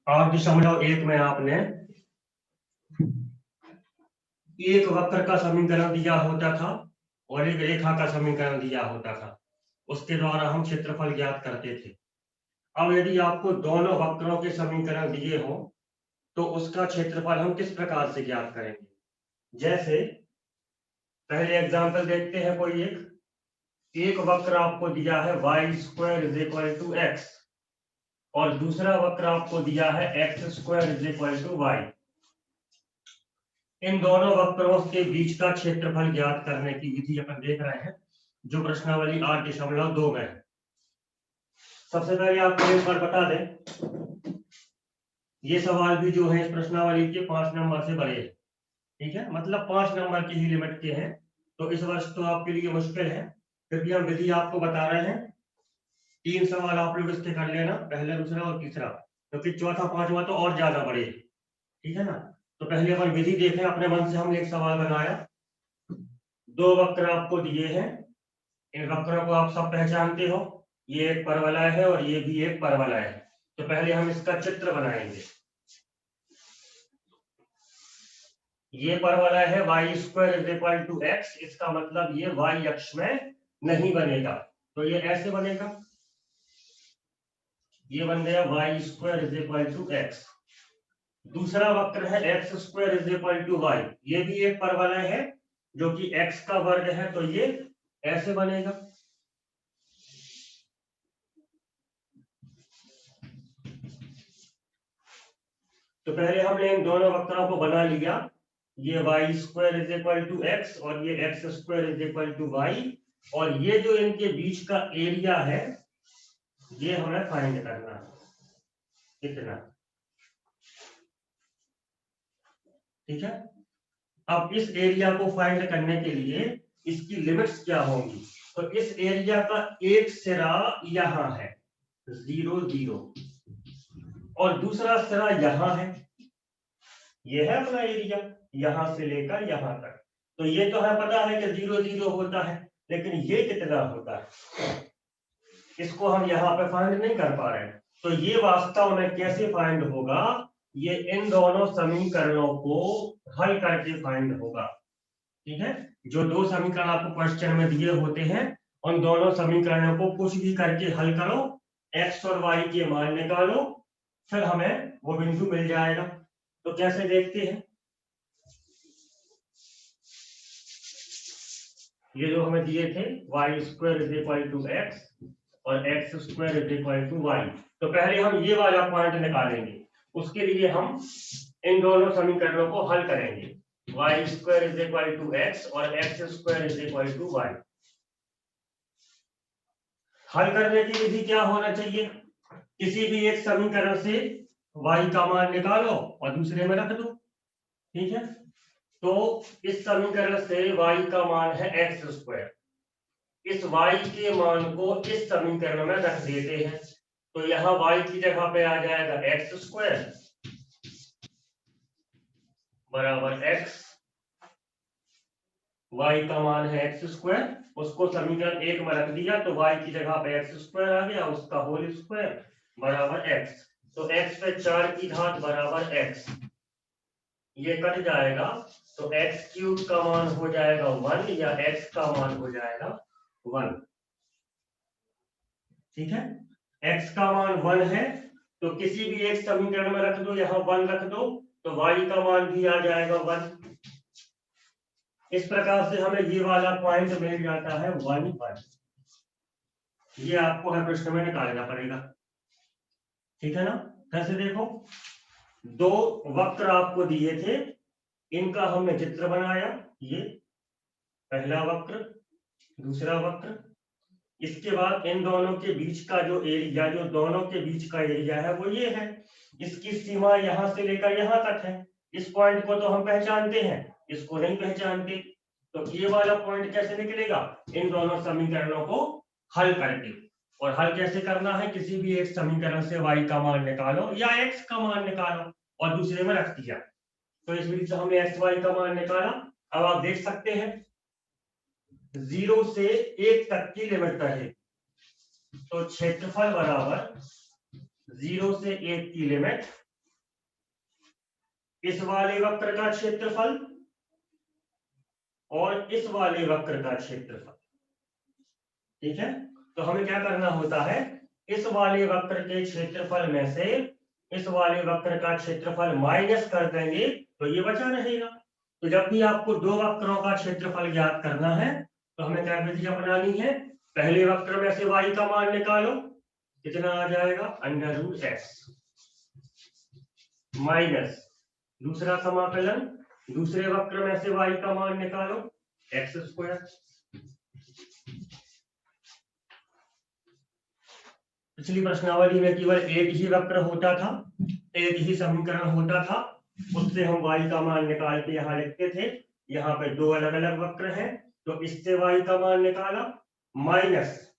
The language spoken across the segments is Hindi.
8.1 में आपने एक वक्र का समीकरण दिया होता था और एक रेखा का समीकरण दिया होता था, उसके द्वारा हम क्षेत्रफल ज्ञात करते थे। अब यदि आपको दोनों वक्रों के समीकरण दिए हो तो उसका क्षेत्रफल हम किस प्रकार से ज्ञात करेंगे। जैसे पहले एग्जांपल देखते हैं। कोई एक वक्र आपको दिया है y² = x और दूसरा वक्र आपको दिया है x² = y। इन दोनों वक्रों के बीच का क्षेत्रफल ज्ञात करने की विधि अपन देख रहे हैं, जो प्रश्नावली 8.2 में है। सबसे पहले आपको एक बार बता दें, ये सवाल भी जो है इस प्रश्नावली के 5 नंबर से बड़े हैं। ठीक है, मतलब 5 नंबर की ही लिमिट के हैं, तो इस वर्ष तो आपके लिए मुश्किल है। फिर भी हम विधि आपको बता रहे हैं। 3 सवाल आप लोग इसके कर लेना, पहला, दूसरा और तीसरा, क्योंकि चौथा पांचवा तो और ज्यादा बड़े हैं। ठीक है ना। तो पहले अपन विधि देखें। अपने मन से हमने एक सवाल बनाया। दो वक्र आपको दिए हैं, इन वक्रों को आप सब पहचानते हो। ये एक परवलय है और ये भी एक परवलय है। तो पहले हम इसका चित्र बनाएंगे। ये परवलय है y² = x, इसका मतलब ये y अक्ष में नहीं बनेगा, तो ये ऐसे बनेगा। ये बन गया y² = x। दूसरा वक्र है x² = y, ये भी एक परवलय है जो कि x का वर्ग है, तो ये ऐसे बनेगा। तो पहले हमने इन दोनों वक्रों को बना लिया। ये y² = x और ये x² = y, और ये जो इनके बीच का एरिया है ये हमें फाइंड करना है, इतना। ठीक है। अब इस एरिया को फाइंड करने के लिए इसकी लिमिट्स क्या होंगी। तो इस एरिया का एक सिरा यहां है 0 0 और दूसरा सिरा यहां है, यह है अपना एरिया, यहां से लेकर यहां तक। तो ये तो हमें पता है कि 0 0 होता है, लेकिन ये कितना होता है इसको हम यहाँ पे फाइंड नहीं कर पा रहे हैं। तो ये वास्तव में कैसे फाइंड होगा, ये इन दोनों समीकरणों को हल करके फाइंड होगा। ठीक है, जो दो समीकरण आपको क्वेश्चन में दिए होते हैं, उन दोनों समीकरणों को कुछ भी करके हल करो, x और y के मान निकालो, फिर हमें वो बिंदु मिल जाएगा। तो कैसे देखते हैं। ये जो हमें दिए थे y² = x और x² = y, तो पहले हम ये वाला पॉइंट निकालेंगे। उसके लिए हम इन दोनों समीकरणों को हल करेंगे, y² = x और x² = y। हल करने की विधि क्या होना चाहिए, किसी भी एक समीकरण से y का मान निकालो और दूसरे में रख दो। ठीक है, तो इस समीकरण से y का मान है x², इस y के मान को इस समीकरण में रख देते हैं। तो यहाँ y की जगह पे आ जाएगा x² बराबर x, y का मान है x², उसको समीकरण 1 में रख दिया तो y की जगह पे x² आ गया, उसका होल स्क्वायर बराबर x। तो x पे 4 की घात बराबर x, ये कट जाएगा, तो x³ का मान हो जाएगा 1 या x का मान हो जाएगा 1। ठीक है, x का मान 1 है तो किसी भी एक समीकरण में रख दो, यहाँ 1 रख दो, तो y का मान भी आ जाएगा 1। इस प्रकार से हमें ये वाला पॉइंट मिल जाता है 1 1। ये आपको हर प्रश्न में निकालना पड़ेगा। ठीक है ना। कैसे देखो, दो वक्र आपको दिए थे, इनका हमने चित्र बनाया। ये पहला वक्र, दूसरा वक्र, इसके बाद इन दोनों के बीच का जो एरिया, जो दोनों के बीच का एरिया है वो ये है। इसकी सीमा यहां से लेकर यहां तक है। इस पॉइंट को तो हम पहचानते हैं, इसको नहीं पहचानते। तो ये वाला पॉइंट कैसे निकलेगा, इन दोनों समीकरणों को हल करके। और हल कैसे करना है, किसी भी एक समीकरण से y का मान निकालो या x का मान निकालो और दूसरे में रख दिया। तो इस विधि से हमने x y का मान निकाला। अब आप देख सकते हैं 0 से 1 तक की लिमिट है, तो क्षेत्रफल बराबर 0 से 1 की लिमिट इस वाले वक्र का क्षेत्रफल और इस वाले वक्र का क्षेत्रफल। ठीक है, तो हमें क्या करना होता है, इस वाले वक्र के क्षेत्रफल में से इस वाले वक्र का क्षेत्रफल माइनस कर देंगे तो ये बचा रहेगा। तो जब भी आपको दो वक्रों का क्षेत्रफल ज्ञात करना है तो हमें क्या विधि अपनानी है, पहले वक्र में से y का मान निकालो, कितना आ जाएगा √x, माइनस दूसरा समाकलन, दूसरे वक्र में से y का मान निकालो x²। पिछली प्रश्नावली में केवल एक ही वक्र होता था, एक ही समीकरण होता था, उससे हम y का मान निकाल के यहाँ लिखते थे। यहाँ पे दो अलग अलग वक्र हैं तो इससे y का मान निकाला, माइनस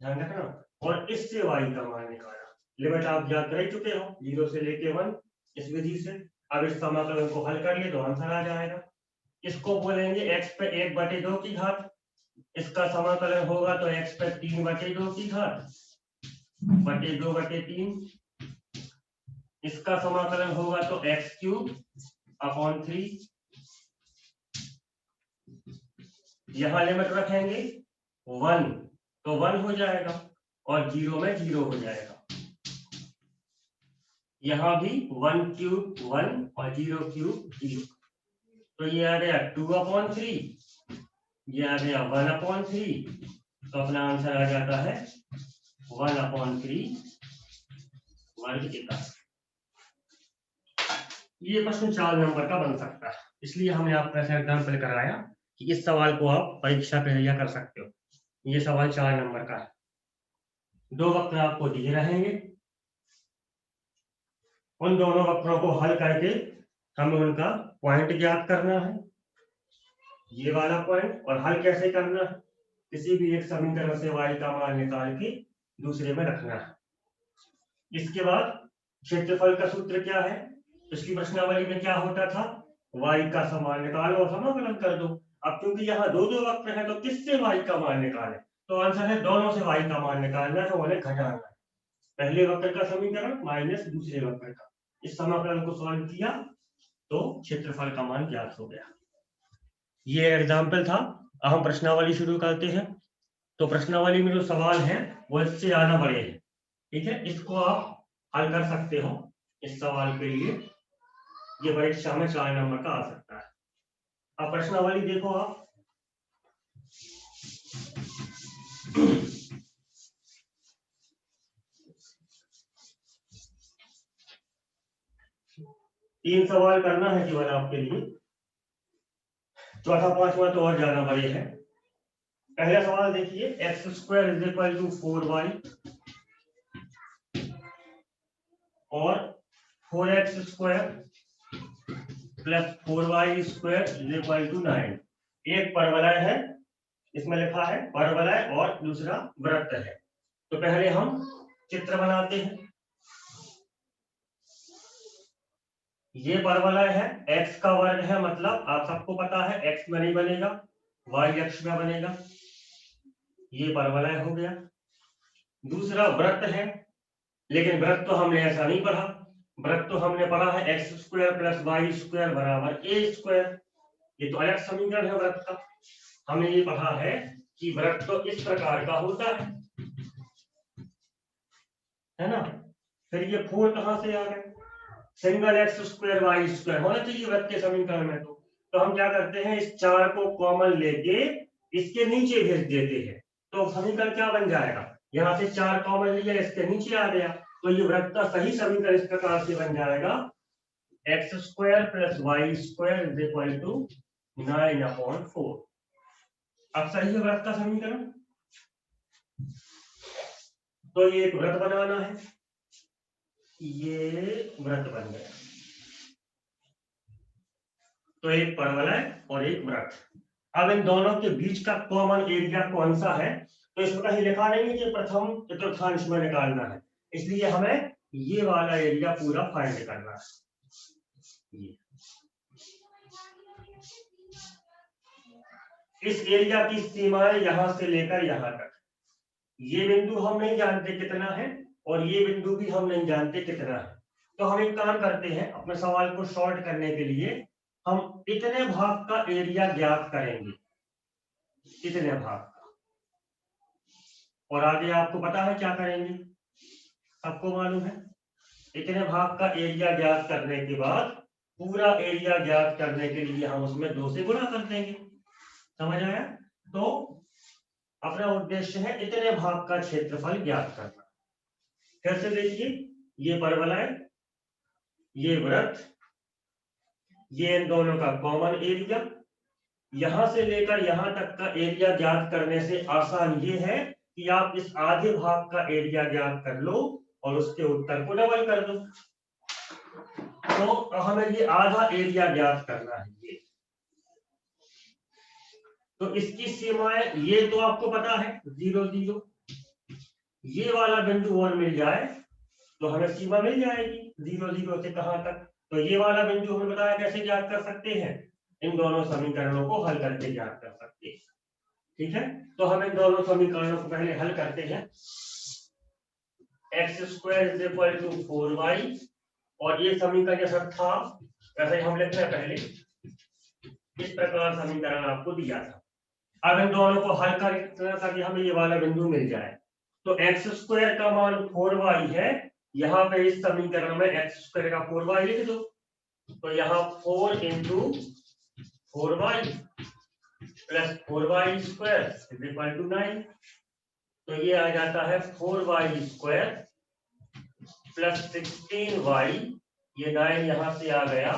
ध्यान रखना, और इससे y का मान निकाला। लिमिट आप ज्ञात कर चुके हो 0 से लेके 1 इस विधि से। अब इस समाकलन को हल कर लिए तो आंसर आ जाएगा। इसको बोलेंगे x पे 1/2 की घात, इसका समाकलन होगा तो x पे 3/2 की घात बटे 2/3, इसका समाकलन होगा तो x³/3। यहां लिमिट रखेंगे 1 तो 1 हो जाएगा और 0 में 0 हो जाएगा। यहां भी 1³ 1 और 0³ 0, तो ये आ गया 2/3, ये आ गया 1/3, तो अपना आंसर आ जाता है 1/3 वर्ग इकाई। ये प्रश्न 4 नंबर का बन सकता है, इसलिए हमने आपको ऐसा एग्जाम्पल कराया कि इस सवाल को आप परीक्षा के लिए कर सकते हो। ये सवाल 4 नंबर का है, दो वक्र आपको दिए रहेंगे, उन दोनों वक्रों को हल करके हमें उनका पॉइंट ज्ञात करना है, ये वाला पॉइंट। और हल कैसे करना है, किसी भी एक समीकरण से y का मान निकाल के दूसरे में रखना है। इसके बाद क्षेत्रफल का सूत्र क्या है, पिछली प्रश्नावली में क्या होता था, y का समान निकालो और समाकलन कर दो। अब क्योंकि यहाँ दो दो वक्र है तो किससे y का मान निकालें, तो आंसर है दोनों से y का मान निकालना है, तो उन्हें घटाना है। पहले वक्र का समीकरण माइनस दूसरे वक्र का, इस समाकलन को सॉल्व किया तो क्षेत्रफल का मान ज्ञात हो गया। ये एग्जाम्पल था। अब हम प्रश्नावली शुरू करते हैं। तो प्रश्नावली में जो सवाल है वो इससे ज्यादा बड़े हैं, ठीक है, इसको आप हल कर सकते हो। इस सवाल के लिए ये परीक्षा में 4 नंबर का आ सकता है। अब प्रश्नावली देखो आप, तीन सवाल करना है केवल आपके लिए, चौथा पांचवा तो और ज्यादा बड़े हैं। पहला सवाल देखिए, x² = 4y और 4x² + 4y² = 9। एक परवलय है, इसमें लिखा है परवलय और दूसरा वृत्त है। तो पहले हम चित्र बनाते हैं। ये परवलय है, x का वर्ग है, मतलब आप सबको पता है x में नहीं बनेगा, y अक्ष में बनेगा, ये परवलय हो गया। दूसरा वृत्त है, लेकिन वृत्त तो हमने ऐसा नहीं पढ़ा, वृत्त तो हमने पढ़ा है x² + y² = a²। ये तो अलग समीकरण है वृत्त का। हमने ये पढ़ा है कि वृत्त तो इस प्रकार का होता है ना। फिर ये 4 कहां से आ गए, सिंगल x² y² होना चाहिए वृत्त के समीकरण में। तो हम क्या करते हैं, इस 4 को कॉमन लेके इसके नीचे भेज देते हैं, तो समीकरण क्या बन जाएगा, यहाँ से 4 कॉमन लिया, इसके नीचे आ गया, तो ये वृत्त का सही समीकरण इस प्रकार से बन जाएगा x² + y² = 9/4। अब सही है वृत्त का समीकरण। तो ये एक वृत्त बनाना है, ये वृत्त बन गया, तो एक परवलय और एक वृत्त। अब इन दोनों के बीच का कॉमन एरिया कौन सा है, तो इसमें कहीं लिखा नहीं है कि प्रथम चतुर्थांश में निकालना है, इसलिए हमें ये वाला एरिया पूरा फाइंड करना है। इस एरिया की सीमाएं यहां से लेकर यहां तक, ये बिंदु हम नहीं जानते कितना है और ये बिंदु भी हम नहीं जानते कितना है, तो हम एक काम करते हैं, अपने सवाल को शॉर्ट करने के लिए हम इतने भाग का एरिया ज्ञात करेंगे, इतने भाग का। और आगे आपको पता है क्या करेंगे, सबको मालूम है। इतने भाग का एरिया ज्ञात करने के बाद पूरा एरिया ज्ञात करने के लिए हम उसमें 2 से गुणा कर देंगे। समझ आया? तो अपना उद्देश्य है इतने भाग का क्षेत्रफल ज्ञात करना। फिर से देखिए, ये परवलय, ये वृत्त, ये इन दोनों का कॉमन एरिया, यहां से लेकर यहां तक का एरिया ज्ञात करने से आसान ये है कि आप इस आधे भाग का एरिया ज्ञात कर लो और उसके उत्तर को डबल कर दो। तो हमें ये आधा एरिया ज्ञात करना है। ये तो इसकी सीमाएं, ये तो आपको पता है 0 0, ये वाला बिंदु और मिल जाए तो हमें सीमा मिल जाएगी 0 0 से कहां तक। तो ये वाला बिंदु हमें बताया कैसे ज्ञात कर सकते हैं, इन दोनों समीकरणों को हल करके ज्ञात कर सकते हैं। ठीक है, तो हम इन दोनों समीकरणों को पहले हल करते हैं। x² = 4y, और ये समीकरण जैसा था वैसे हम लिख रहे हैं पहले, इस प्रकार समीकरण आपको दिया था। अब इन दोनों को हल करना ताकि हमें ये वाला बिंदु मिल जाए। तो x² का मान 4y है, यहाँ पे इस समीकरण में x² का 4y लिख दो। तो यहाँ 4 × 4y + 4y² = 9। तो ये आ जाता है 4y² + 16y, ये 9 यहां से आ गया।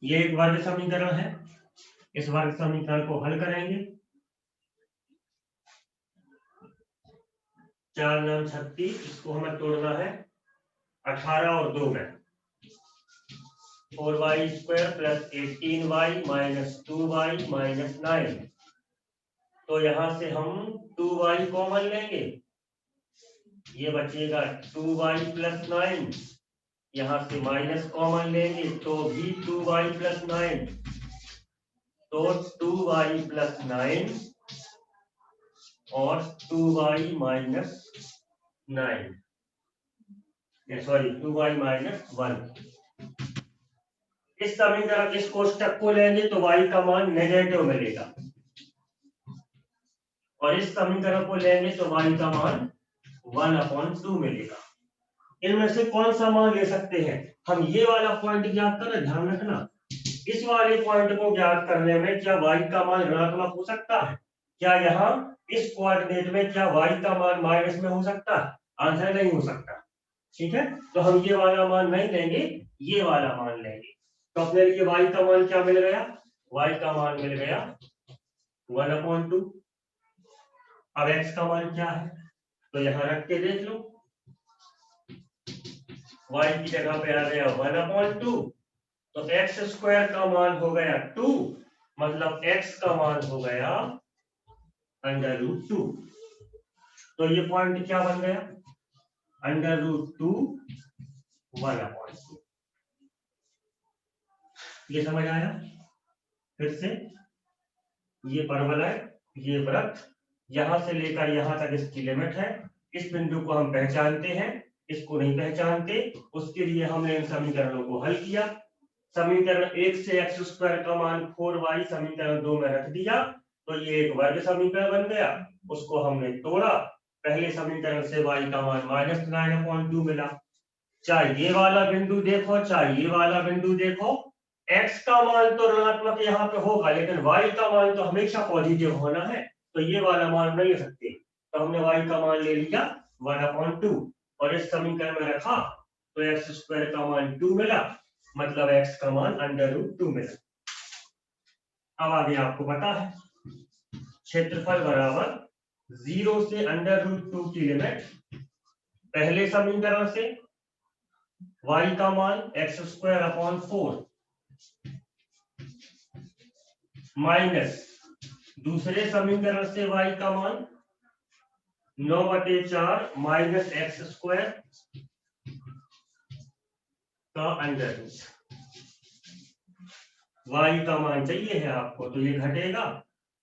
ये एक वर्ग समीकरण है, इस वर्ग समीकरण को हल करेंगे। 4 9 36, इसको हमें तोड़ना है 18 और 2 में। 4y² + 18y - 2y - 9। तो यहां से हम 2y कॉमन लेंगे, ये बचेगा 2y + 9। यहां से माइनस कॉमन लेंगे तो भी 2y + 9। तो 2y + 9 और 2y - 9, सॉरी 2y - 1। इस समीकरण, इस कोष्टक को लेंगे तो y का मान नेगेटिव मिलेगा, और इस समीकरण को लेंगे तो y का मान 1/2 मिलेगा। इनमें से कौन सा मान ले सकते हैं हम? ये वाला पॉइंट ज्ञात करना, ध्यान रखना, इस वाले पॉइंट को ज्ञात करने में क्या y का मान ऋणात्मक हो सकता है? क्या यहाँ इस कोऑर्डिनेट में क्या y का मान माइनस में हो सकता है? आंसर नहीं हो सकता। ठीक है, तो हम ये वाला मान नहीं लेंगे, ये वाला मान लेंगे। तो अपने लिए y का मान क्या मिल गया? y का मान मिल गया 1/2। अब x का मान क्या है तो यहां रख के देख लो, y की जगह पे आ गया 1/2। तो x² का मान हो गया 2, मतलब x का मान हो गया √2। तो ये पॉइंट क्या बन गया? √2 1/2। ये समझ आया? फिर से, ये परवलय, ये वृत्त, यहां से लेकर यहां तक इसकी लिमिट है। इस बिंदु को हम पहचानते हैं, इसको नहीं पहचानते, उसके लिए हमने इन समीकरणों को हल किया। समीकरण 1 से x² का मान 4y समीकरण 2 में रख दिया, तो ये एक वर्ग समीकरण बन गया। उसको हमने तोड़ा, पहले समीकरण से y का मान -9/2 मिला। चाहे ये वाला बिंदु देखो, चाहे ये वाला बिंदु देखो, x का मान तो ऋणात्मक यहाँ पे होगा, लेकिन y का मान तो हमेशा पॉजिटिव होना है, तो ये वाला मान नहीं ले सकते। तो हमने y का मान ले लिया 1/2 और इस समीकरण में रखा, तो x² का मान 2 मिला, मतलब x का मान √2 मिला। अब आगे आपको पता है क्षेत्रफल बराबर 0 से √2 की लिमिट, पहले समीकरण से y का मान x²/4 माइनस दूसरे समीकरण से y का मान 9/4 माइनस x² का √। y का मान चाहिए है आपको, तो ये घटेगा,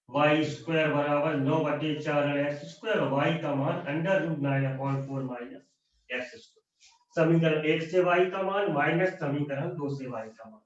y² बराबर 9/4 x², y का मान √9/4 माइनस एक्स स्क्वायर। समीकरण 1 से y का मान माइनस समीकरण 2 से y का मान।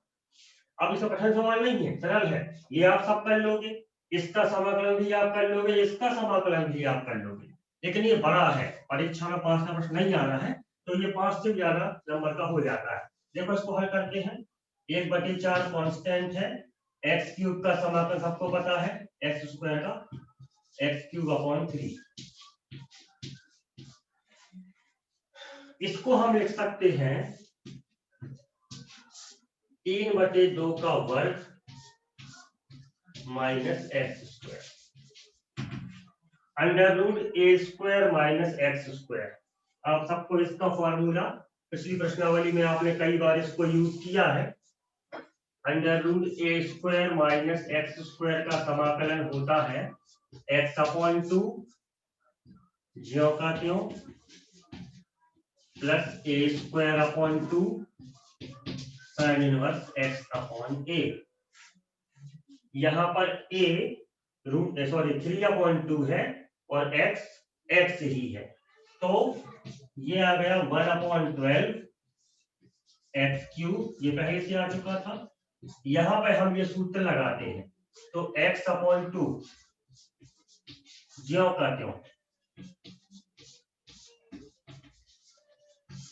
अब इसका कठिन सवाल नहीं है, सरल है, ये आप सब कर लोगे, इसका समाकलन भी आप कर लोगे, इसका समाकलन भी आप कर लोगे, लेकिन ये बड़ा है, परीक्षा में 5 का प्रश्न नहीं आना है, तो ये 5 से ज्यादा नंबर का हो जाता है। देखो इसको हल करते हैं। 1/4 कांस्टेंट है, एक्स क्यूब का समाकलन सबको पता है, एक्स स्क्वायर का x³ 3। इसको हम लिख सकते हैं 3/2 का वर्ग minus x square under root a square minus x square. आप सबको इसका फॉर्मूला पिछली प्रश्नावली में आपने कई बार इसको यूज किया है। Under root a square minus x square का समाकलन होता है x/2 ज्यों का त्यों plus a²/2 sin inverse x/a। यहाँ पर a √3/2 है और x ही है, तो ये आ गया 1/12 x³। ये पहले से आ चुका था। यहाँ पे हम ये सूत्र लगाते हैं, तो x/2 ज्यों का त्यों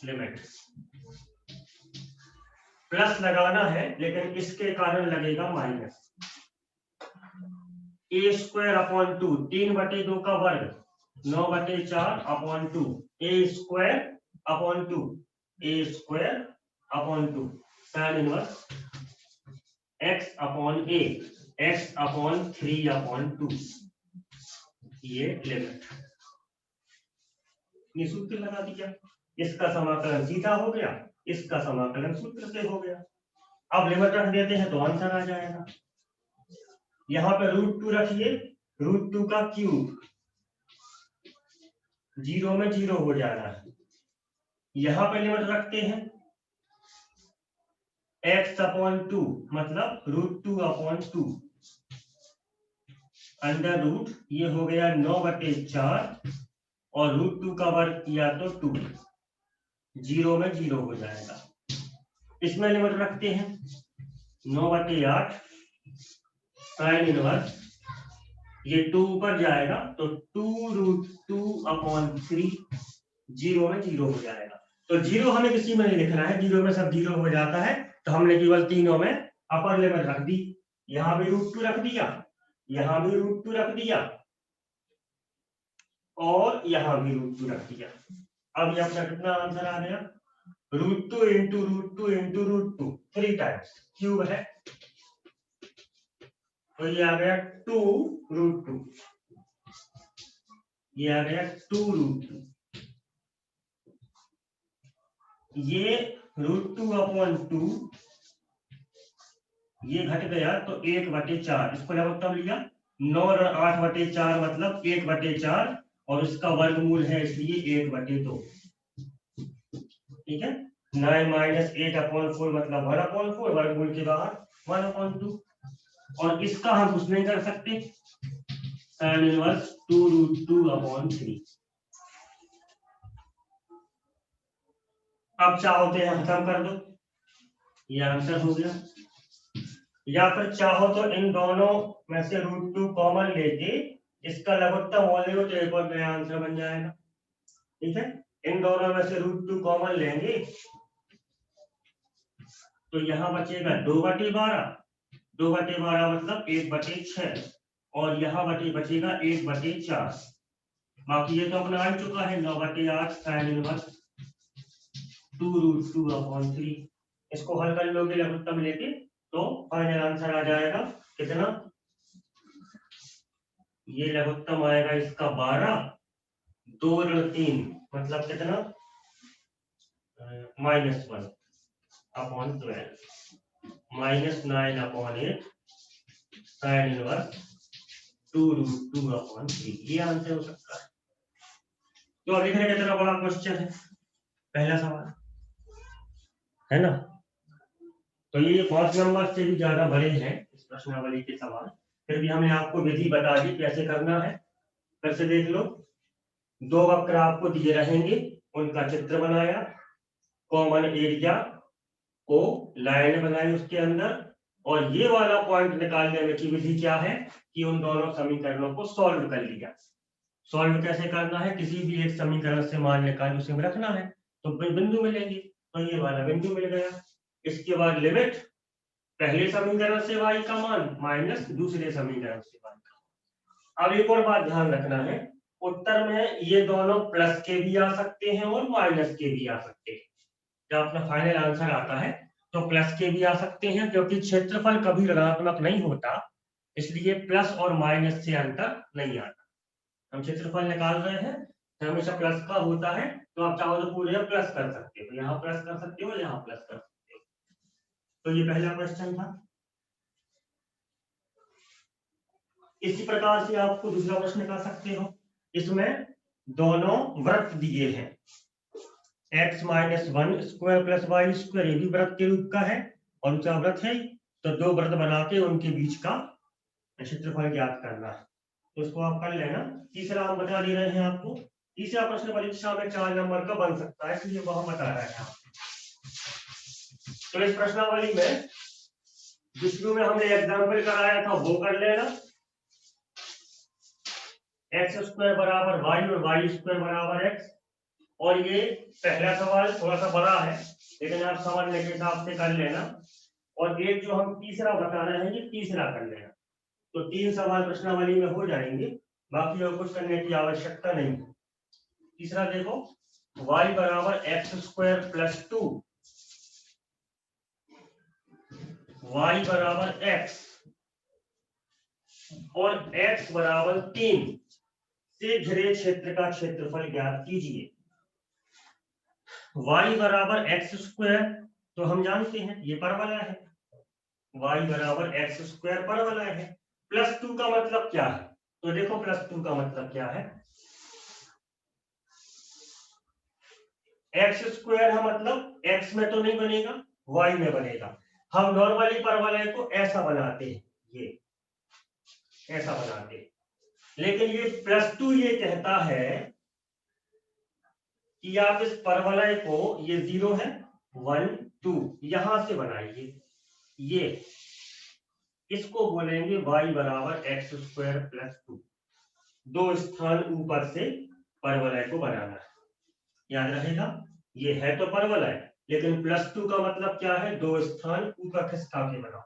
लिमिट प्लस लगाना है, लेकिन इसके कारण लगेगा माइनस। a²/2 3/2 का वर्ग 9/4/2 a²/2 sin inverse x/a x/3/2 ये लिमिट। ये सूत्र लगा दिया, इसका समाकलन सीधा हो गया, इसका समाकलन सूत्र से हो गया। अब लिमिट रख देते हैं तो आंसर आ जाएगा। यहाँ पे √2 रखिए, √2 का क्यूब 0 में 0 हो जाना है। यहाँ पे लिमिट रखते हैं x/2 मतलब √2/2 अंडर रूट ये हो गया 9/4 और √2 का वर्ग किया तो 2, 0 में 0 हो जाएगा। इसमें लिमिट रखते हैं 9/8 sin इनवर्स, ये 2 ऊपर जाएगा तो 2√2/3 0 में 0 हो जाएगा। तो 0 हमें किसी में नहीं लिखना है, 0 में सब 0 हो जाता है, तो हमने केवल तीनों में अपर लिमिट रख दी। यहां भी √2 रख दिया, यहां भी √2 रख दिया और यहां भी √2 रख दिया। अब ये अपना कितना आंसर आ गया, √2 × √2 × √2 3 टाइम्स क्यूब है, तो ये आ गया 2√2, ये आ गया 2√2। ये √2/2 ये घट गया तो 1/4, इसको लघुत्तम लिया 9 और 8/4 मतलब 1/4 और इसका वर्गमूल है इसलिए 1/2। ठीक है, 9 - 8/4 मतलब 1/4, वर्गमूल के बाहर 1/2। और इसका हम कुछ नहीं कर सकते, sin इनवर्स 2√2/3। अब चाहो तो यहां खत्म कर दो, ये आंसर हो गया, या फिर चाहो तो इन दोनों में से √2 कॉमन लेके इसका लघुत्तम हो लो तो एक और नया आंसर बन जाएगा। ठीक है, इन दोनों में से √2 कॉमन लेंगे तो यहां बचेगा 2/12, 2/12 मतलब 1/6 और यहाँ बचेगा 1/4। बाकी ये तो अपना आ चुका है 9/8 sin इनवर्स 2√2/3। इसको हल कर लोगे लघुत्तम लेके तो फाइनल आंसर आ जाएगा कितना, ये लघुत्तम आएगा इसका 12, 2 ऋण 3 मतलब कितना -1/12 -9/8 sin इनवर्स 2√2/3। ये आंसर हो सकता है। तो अब लिखने का इतना बड़ा क्वेश्चन है, पहला सवाल है ना, तो ये 5 नंबर से भी ज्यादा बड़े हैं इस प्रश्नावली के सवाल, फिर भी हमने आपको विधि बता दी कैसे करना है, फिर से देख लो। दो वक्र आपको दिए रहेंगे, उनका चित्र बनाया, कॉमन एरिया को लाइन बनाई उसके अंदर, और ये वाला पॉइंट निकालने में की विधि क्या है कि उन दोनों समीकरणों को सॉल्व कर लिया। सॉल्व कैसे करना है, किसी भी एक समीकरण से मान निकाल उसे में रखना है तो बिंदु मिलेंगे, तो ये वाला बिंदु मिल गया। इसके बाद लिमिट पहले समीकरण से y का मान माइनस दूसरे समीकरण से y का। अब एक और बात ध्यान रखना है, उत्तर में ये दोनों प्लस के भी आ सकते हैं और माइनस के भी आ सकते हैं। जब अपना फाइनल आंसर आता है तो प्लस के भी आ सकते हैं, क्योंकि क्षेत्रफल कभी ऋणात्मक नहीं होता, इसलिए प्लस और माइनस से अंतर नहीं आता। हम क्षेत्रफल निकाल रहे हैं तो हमेशा प्लस का होता है, तो आप चाहो तो पूरे प्लस कर सकते हो, यहाँ प्लस कर सकते हो, यहाँ प्लस कर सकते हो। तो ये पहला क्वेश्चन था। इसी प्रकार से आपको दूसरा प्रश्न निकाल सकते हो। इसमें दोनों वृत्त दिए हैं, x minus 1 square plus y square, ये भी वृत्त के रूप का है और ऊंचा वृत्त है, तो दो वृत्त बना के उनके बीच का क्षेत्रफल ज्ञात करना है, तो उसको आप कर लेना। तीसरा हम बता दे रहे हैं आपको, तीसरा प्रश्न परीक्षा में 4 नंबर का बन सकता है, इसलिए वो हम बता रहे हैं। तो इस प्रश्नावली में जिस में हमने एग्जाम्पल कराया था वो कर लेना, एक्स स्क्वायर बराबर वाई और वाई स्क्वायर बराबर एक्स। और ये पहला सवाल थोड़ा सा बड़ा है, लेकिन आप समझने के हिसाब से कर लेना। और एक जो हम तीसरा बता रहे हैं, ये तीसरा कर लेना। तो 3 सवाल प्रश्नावली में हो जाएंगे, बाकी और कुछ करने की आवश्यकता नहीं है। तीसरा देखो, y बराबर एक्स स्क्वायर प्लस 2, y बराबर x और x बराबर 3 से घिरे क्षेत्र का क्षेत्रफल ज्ञात कीजिए। y बराबर एक्स स्क्वायर तो हम जानते हैं ये परवलय है, y बराबर एक्स स्क्वायर परवलय है। प्लस 2 का मतलब क्या है, तो देखो प्लस 2 का मतलब क्या है, एक्स स्क्वायर है मतलब x में तो नहीं बनेगा, y में बनेगा। हम नॉर्मली परवलय को ऐसा बनाते हैं, ये ऐसा बनाते हैं, लेकिन ये प्लस 2 ये कहता है कि आप इस परवलय को, ये 0 है 1 2 यहां से बनाइए, ये इसको बोलेंगे y बराबर एक्स स्क्वायर प्लस 2। दो स्थान ऊपर से परवलय को बनाना है, याद रहेगा। ये है तो परवलय, लेकिन प्लस 2 का मतलब क्या है, दो स्थान ऊपर खिसका के बनाओ,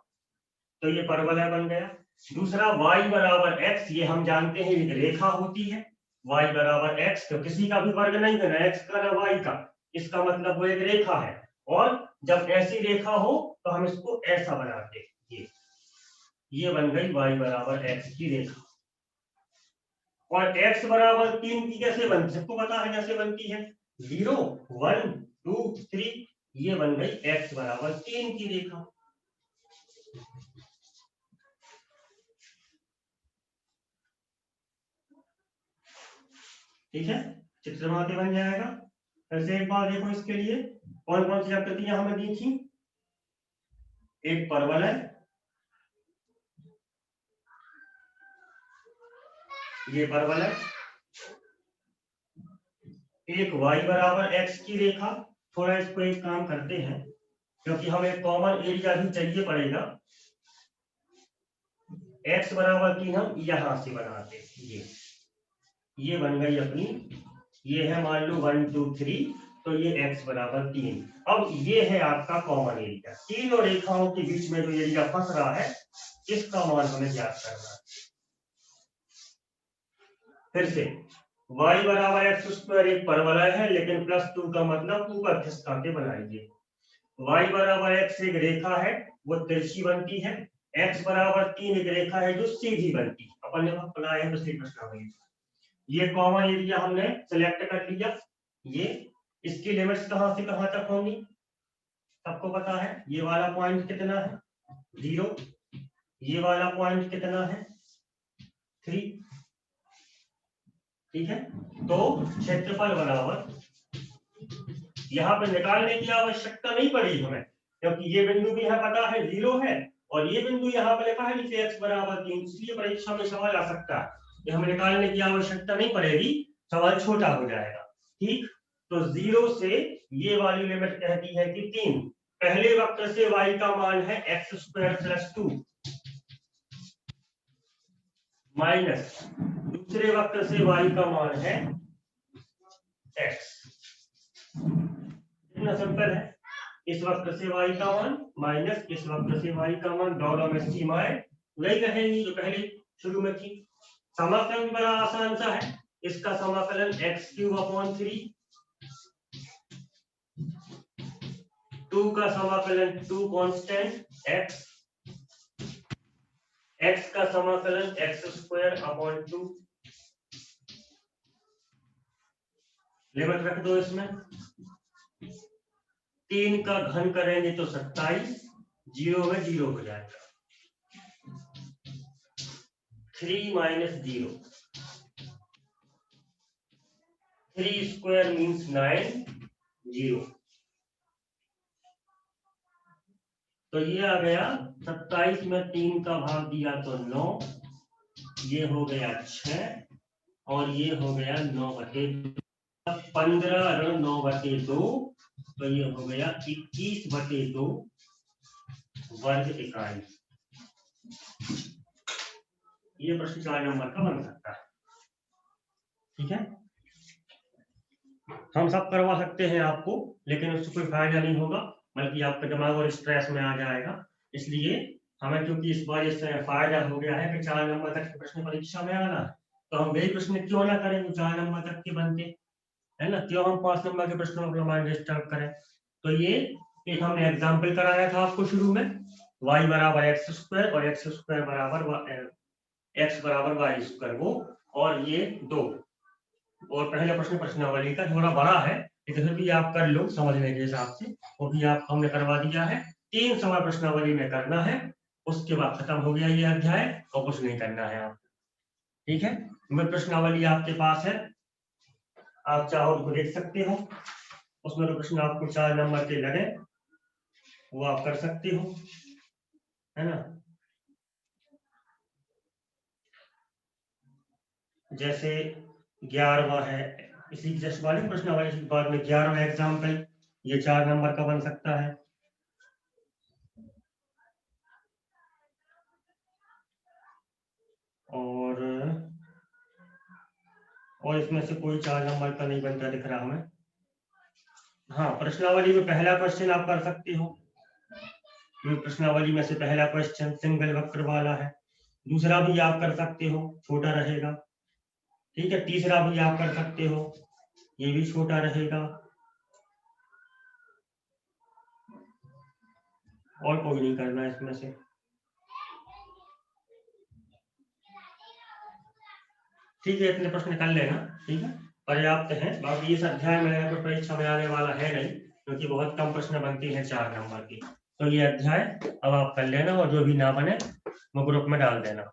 तो ये परवलय बन गया। दूसरा y बराबर x, ये हम जानते हैं एक रेखा होती है, y बराबर x, तो किसी का भी वर्ग नहीं देना, x का ना y का, इसका मतलब वो एक रेखा है। और जब ऐसी रेखा हो तो हम इसको ऐसा बनाते हैं, ये बन गई y बराबर x की रेखा। और x बराबर 3 की कैसे बनती, सबको पता है कैसे बनती है, 0 1 2 3, ये बन गई x बराबर 3 की रेखा। ठीक है, चित्र बनाते बन जाएगा। फिर से एक बार देखो, इसके लिए कौन कौन सी आकृतियां हमें दी थी, एक परवलय, ये परवलय, एक y बराबर x की रेखा। थोड़ा इसको एक काम करते हैं, क्योंकि हमें एक कॉमन एरिया भी चाहिए पड़ेगा, x बराबर 3 हम यहां से बनाते हैं, ये बन गई अपनी, ये है मान लो 1 2 3, तो ये x बराबर 3। अब ये है आपका कॉमन एरिया, तीनों रेखाओं के बीच में जो एरिया फंस रहा है, इसका मान हमें ज्ञात करना है। फिर से y बराबर एक्स स्क्वायर एक परवलय है, लेकिन प्लस 2 का मतलब ऊपर खिसका के बनाइए। y बराबर x एक रेखा है, वो तिरछी बनती है। x बराबर 3 एक रेखा है जो सीधी बनती है, अपन ने बनाया है दूसरी प्रश्नावली। ये कॉमन एरिया हमने सिलेक्ट कर लिया, ये इसकी लिमिट्स कहां से कहां तक होंगी, सबको पता है। ये वाला पॉइंट कितना है 0, ये वाला पॉइंट कितना है 3, ठीक है। तो क्षेत्रफल बराबर, यहाँ पे निकालने की आवश्यकता नहीं पड़ी हमें, क्योंकि ये बिंदु भी है पता है 0 है, और ये बिंदु यहाँ पे लिखा है नीचे x बराबर 3, इसलिए परीक्षा में सवाल आ सकता है कि हमें निकालने की आवश्यकता नहीं पड़ेगी, सवाल छोटा हो जाएगा। ठीक, तो 0 से ये वाली लिमिट कहती है कि 3, पहले वक्र से y का मान है x² + 2 माइनस दूसरे वक्र से y का मान है x। इतना सिंपल है, इस वक्र से y का मान माइनस इस वक्र से y का मान, दोनों में सीमाएं वही रहेंगी जो पहले शुरू में थी। समाकलन बड़ा आसान सा है, इसका समाकलन x³ 2 का समाकलन 2 कांस्टेंट x का समाकलन x² 2। लिमिट रख दो इसमें, 3 का घन करेंगे तो 27, 0 में 0 हो जाएगा। 3 - 0, 3² मीन्स 9, 0। तो ये आ गया 27 में 3 का भाग दिया तो 9, ये हो गया 6 और ये हो गया 9/2। 15 ऋण 9/2, तो ये हो गया 21/2 वर्ग इकाई। ये प्रश्न 4 नंबर का बन सकता है। ठीक है, हम सब करवा सकते हैं आपको, लेकिन उससे कोई फायदा नहीं होगा, बल्कि आपका दिमाग और स्ट्रेस में आ जाएगा। इसलिए हमें क्योंकि इस बार इससे फायदा हो गया है कि 4 नंबर तक के प्रश्न परीक्षा में आना है, तो हम वही प्रश्न क्यों ना करें जो 4 नंबर तक के बनते है ना, क्यों हम 5 नंबर के प्रश्नों में अपना माइंड डिस्टर्ब करें। तो ये एक हमने एग्जाम्पल कराया था आपको शुरू में, y = x² और x² = x = y², वो और ये 2। और पहले प्रश्न प्रश्नावली का थोड़ा बड़ा है, लेकिन फिर भी आप कर लो समझने के हिसाब से, वो भी आप हमने करवा दिया है। 3 सवाल प्रश्नावली में करना है, उसके बाद खत्म हो गया ये अध्याय और कुछ नहीं करना है आप। ठीक है, प्रश्नावली आपके पास है, आप चाहो तो देख सकते हो, उसमें जो प्रश्न आपको 4 नंबर के लगे वो आप कर सकते हो, है ना। जैसे 11वां है, इसी जैसे वाले प्रश्नावली के बाद में 11वां एग्जाम्पल, ये 4 नंबर का बन सकता है। और इसमें से कोई 4 नंबर का नहीं बनता दिख रहा हमें। हाँ, प्रश्नावली में पहला क्वेश्चन आप कर सकते हो, प्रश्नावली में से पहला क्वेश्चन सिंगल वक्र वाला है। दूसरा भी आप कर सकते हो, छोटा रहेगा। ठीक है, तीसरा भी आप कर सकते हो, ये भी छोटा रहेगा। और कोई नहीं करना इसमें से। ठीक है, इतने प्रश्न कर लेना, ठीक है, पर्याप्त है। बाकी इस अध्याय में कोई परीक्षा में आने वाला है नहीं, क्योंकि बहुत कम प्रश्न बनती हैं 4 नंबर की। तो ये अध्याय अब आप कर लेना, और जो भी ना बने वो ग्रुप में डाल देना।